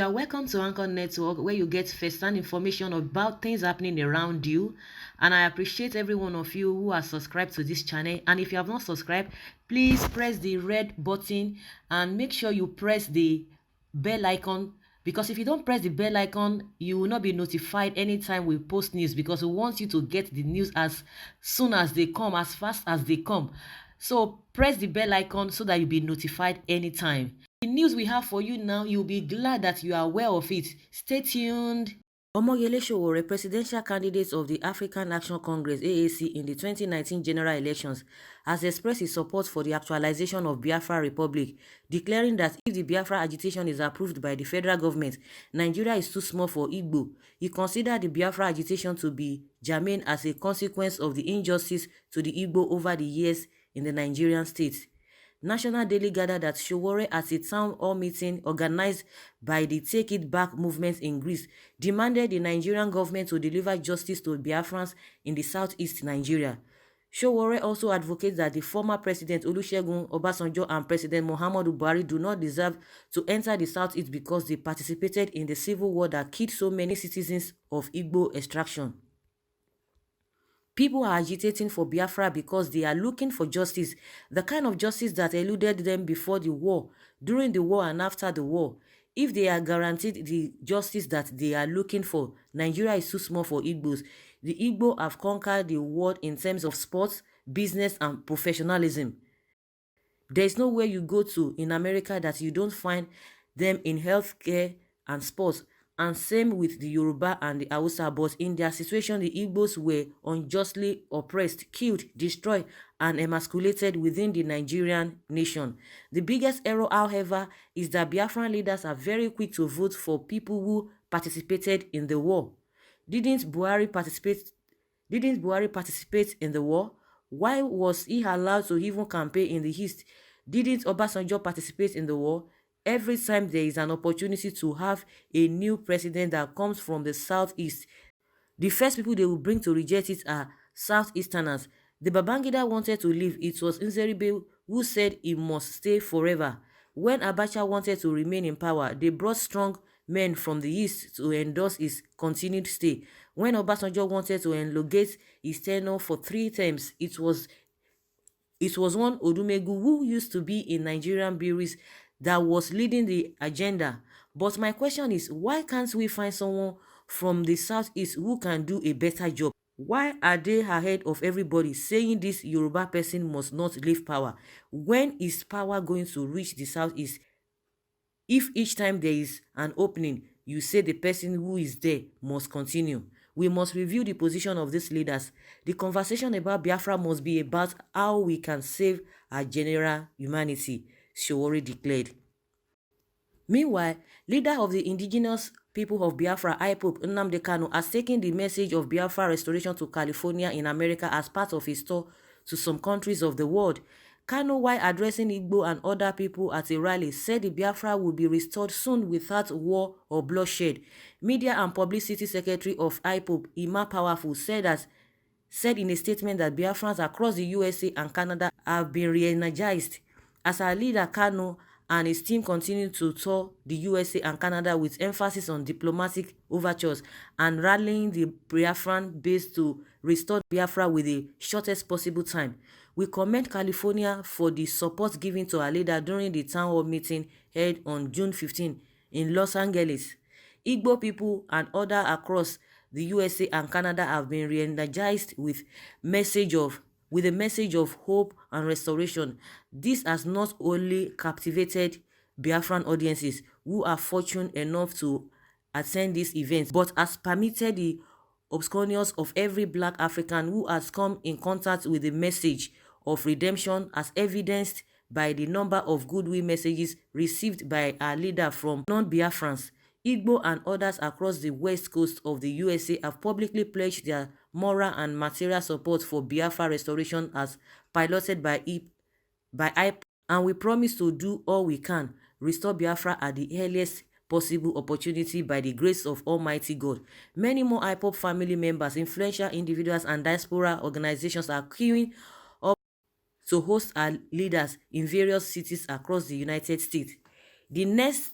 are welcome to Anchor Network, where you get first-hand information about things happening around you. And I appreciate every one of you who has subscribed to this channel. And if you have not subscribed, please press the red button and make sure you press the bell icon, because if you don't press the bell icon, you will not be notified anytime we post news, because we want you to get the news as soon as they come, as fast as they come. So press the bell icon so that you'll be notified anytime. The news we have for you now, you'll be glad that you are aware of it. Stay tuned. Omoyele Sowore, presidential candidate of the African Action Congress (AAC) in the 2019 general elections, has expressed his support for the actualization of Biafra Republic, declaring that if the Biafra agitation is approved by the federal government, Nigeria is too small for Igbo. He considered the Biafra agitation to be germane as a consequence of the injustice to the Igbo over the years in the Nigerian state. National Daily gathered that Sowore, at a town hall meeting organized by the Take It Back movement in Greece, demanded the Nigerian government to deliver justice to Biafrans in the southeast Nigeria. Sowore also advocates that the former President Olusegun Obasanjo and President Muhammadu Buhari do not deserve to enter the southeast because they participated in the civil war that killed so many citizens of Igbo extraction. People are agitating for Biafra because they are looking for justice, the kind of justice that eluded them before the war, during the war and after the war. If they are guaranteed the justice that they are looking for, Nigeria is too small for Igbos. The Igbo have conquered the world in terms of sports, business and professionalism. There is nowhere you go to in America that you don't find them in healthcare and sports. And same with the Yoruba and the Hausa, but in their situation, the Igbos were unjustly oppressed, killed, destroyed, and emasculated within the Nigerian nation. The biggest error, however, is that Biafran leaders are very quick to vote for people who participated in the war. Didn't Buhari participate in the war? Why was he allowed to even campaign in the East? Didn't Obasanjo participate in the war? Every time there is an opportunity to have a new president that comes from the southeast, the first people they will bring to reject it are southeasterners. The Babangida wanted to leave. It was Nzeribe who said he must stay forever. When Abacha wanted to remain in power, they brought strong men from the east to endorse his continued stay. When Obasanjo wanted to elongate his tenure for 3 terms, it was one Odumegu who used to be in Nigerian breweries that was leading the agenda. But my question is, why can't we find someone from the southeast who can do a better job? Why are they ahead of everybody saying this Yoruba person must not leave power? When is power going to reach the southeast? If each time there is an opening, you say the person who is there must continue. We must review the position of these leaders. The conversation about Biafra must be about how we can save our general humanity, Sowore declared. Meanwhile, leader of the indigenous people of Biafra, IPOB, Nnamdi Kanu, has taken the message of Biafra restoration to California in America as part of his tour to some countries of the world. Kanu, while addressing Igbo and other people at a rally, said the Biafra will be restored soon without war or bloodshed. Media and Publicity Secretary of IPOB, Ima Powerful, said in a statement that Biafrans across the USA and Canada have been re-energized. As our leader Kanu and his team continue to tour the USA and Canada with emphasis on diplomatic overtures and rallying the Biafran base to restore Biafra with the shortest possible time. We commend California for the support given to our leader during the town hall meeting held on June 15 in Los Angeles. Igbo people and others across the USA and Canada have been re-energized with a message of hope and restoration. This has not only captivated Biafran audiences who are fortunate enough to attend these events, but has permitted the obscurity of every Black African who has come in contact with the message of redemption, as evidenced by the number of goodwill messages received by our leader from non-Biafrans. Igbo and others across the west coast of the USA have publicly pledged their moral and material support for Biafra restoration as piloted by IPOB, and we promise to do all we can, restore Biafra at the earliest possible opportunity by the grace of Almighty God. Many more IPOB family members, influential individuals and diaspora organizations are queuing up to host our leaders in various cities across the United States. The next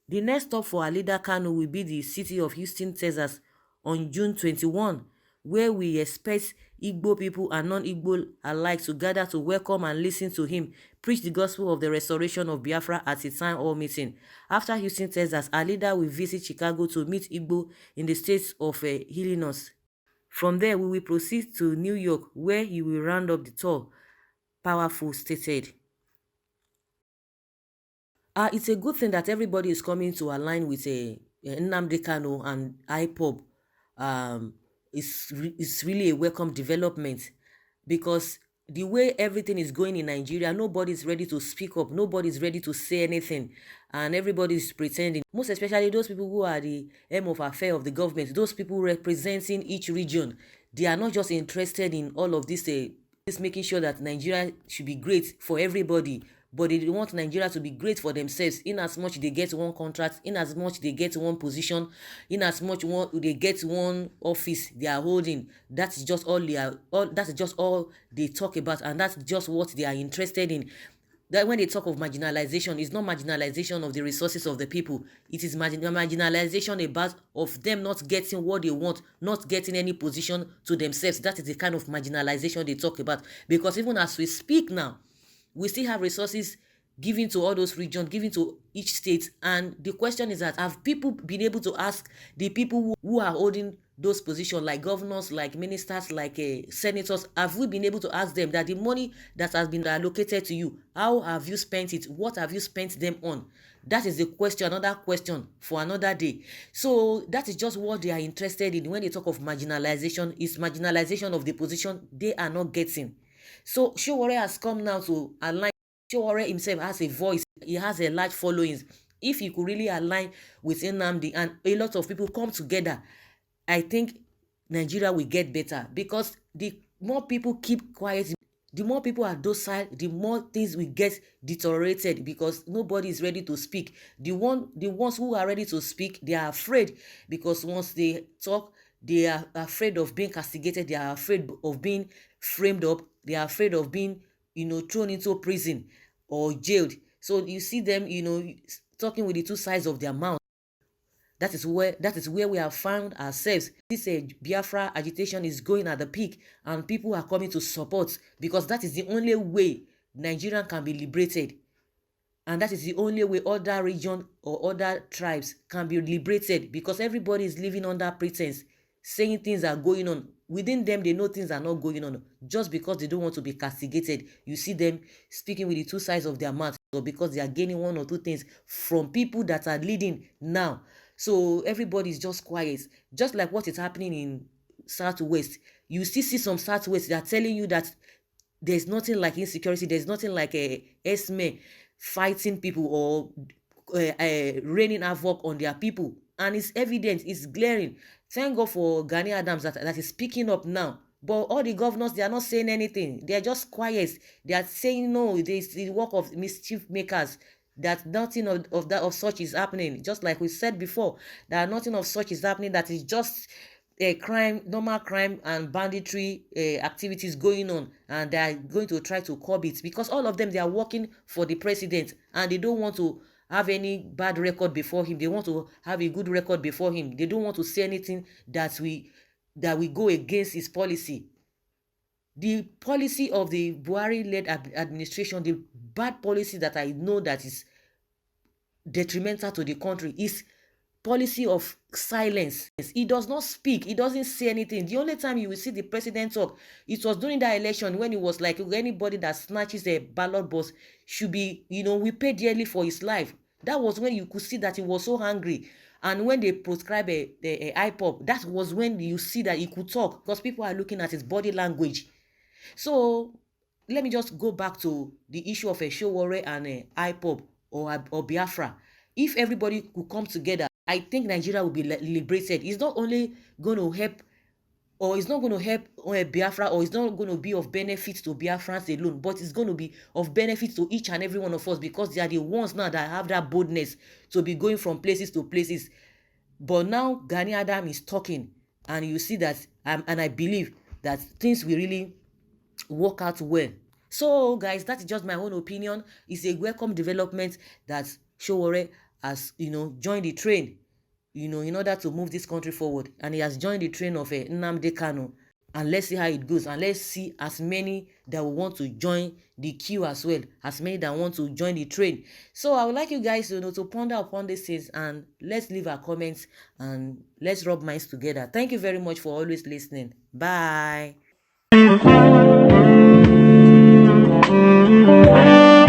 The next stop for our leader Kanu will be the city of Houston, Texas on June 21, where we expect Igbo people and non-Igbo alike to gather to welcome and listen to him preach the gospel of the restoration of Biafra at a town hall meeting. After Houston, Texas, our leader will visit Chicago to meet Igbo in the state of Illinois. From there, we will proceed to New York, where he will round up the tour, powerful stated. It's a good thing that everybody is coming to align with Nnamdi Kanu and IPOB. It's really a welcome development, because the way everything is going in Nigeria, nobody's ready to speak up, nobody's ready to say anything, and everybody's pretending. Most especially those people who are the aim of affair of the government, those people representing each region, they are not just interested in all of this making sure that Nigeria should be great for everybody, but they want Nigeria to be great for themselves. In as much they get one contract, in as much they get one position, in as much they get one office they are holding, that's just all that's just all they talk about, and that's just what they are interested in. That when they talk of marginalization, it's not marginalization of the resources of the people. It is marginalization about of them not getting what they want, not getting any position to themselves. That is the kind of marginalization they talk about. Because even as we speak now, we still have resources given to all those regions, given to each state. And the question is that, have people been able to ask the people who are holding those positions, like governors, like ministers, like senators, have we been able to ask them that the money that has been allocated to you, how have you spent it? What have you spent them on? That is the question, another question for another day. So that is just what they are interested in when they talk of marginalization. Is marginalization of the position they are not getting. So Sowore has come now to align. Sowore himself has a voice. He has a large following. If he could really align with Nnamdi and a lot of people come together, I think Nigeria will get better, because the more people keep quiet, the more people are docile, the more things will get deteriorated, because nobody is ready to speak. The ones who are ready to speak, they are afraid, because once they talk, they are afraid of being castigated, they are afraid of being framed up, they are afraid of being, thrown into prison or jailed. So you see them, talking with the two sides of their mouth. That is where we have found ourselves. This Biafra agitation is going at the peak, and people are coming to support, because that is the only way Nigerian can be liberated, and that is the only way other region or other tribes can be liberated, because everybody is living under pretense, saying things are going on within them. They know things are not going on, just because they don't want to be castigated. You see them speaking with the two sides of their mouth, or because they are gaining one or two things from people that are leading now. So everybody is just quiet, just like what is happening in Southwest. You still see some Southwest that are telling you that there's nothing like insecurity, there's nothing like a Esme fighting people or raining havoc on their people, and it's evident, it's glaring. Thank God for Gani Adams that is speaking up now. But all the governors, they are not saying anything. They are just quiet. They are saying no, it's the work of mischief makers, that nothing of such is happening. Just like we said before, that nothing of such is happening, that is just a crime, normal crime and banditry activities going on, and they are going to try to curb it, because all of them, they are working for the president, and they don't want to have any bad record before him. They want to have a good record before him. They don't want to say anything that we go against his policy. The policy of the Buhari-led administration, the bad policy that I know that is detrimental to the country, is policy of silence. He does not speak. He doesn't say anything. The only time you will see the president talk, it was during that election, when he was like, anybody that snatches a ballot box should be, we pay dearly for his life. That was when you could see that he was so angry. And when they prescribe a IPOP, that was when you see that he could talk, because people are looking at his body language. So let me just go back to the issue of a Sowore and a IPOB or Biafra. If everybody could come together, I think Nigeria will be liberated. It's not only going to help, or it's not going to help Biafra, or it's not going to be of benefit to Biafrans alone, but it's going to be of benefit to each and every one of us, because they are the ones now that have that boldness to be going from places to places. But now Gani Adam is talking, and you see that, and I believe that things will really work out well. So guys, that's just my own opinion. It's a welcome development that Sowore has, joined the train, in order to move this country forward. And he has joined the train of Nnamdi Kanu. And let's see how it goes. And let's see as many that will want to join the queue as well, as many that want to join the train. So I would like you guys, to ponder upon these things, and let's leave our comments and let's rub minds together. Thank you very much for always listening. Bye.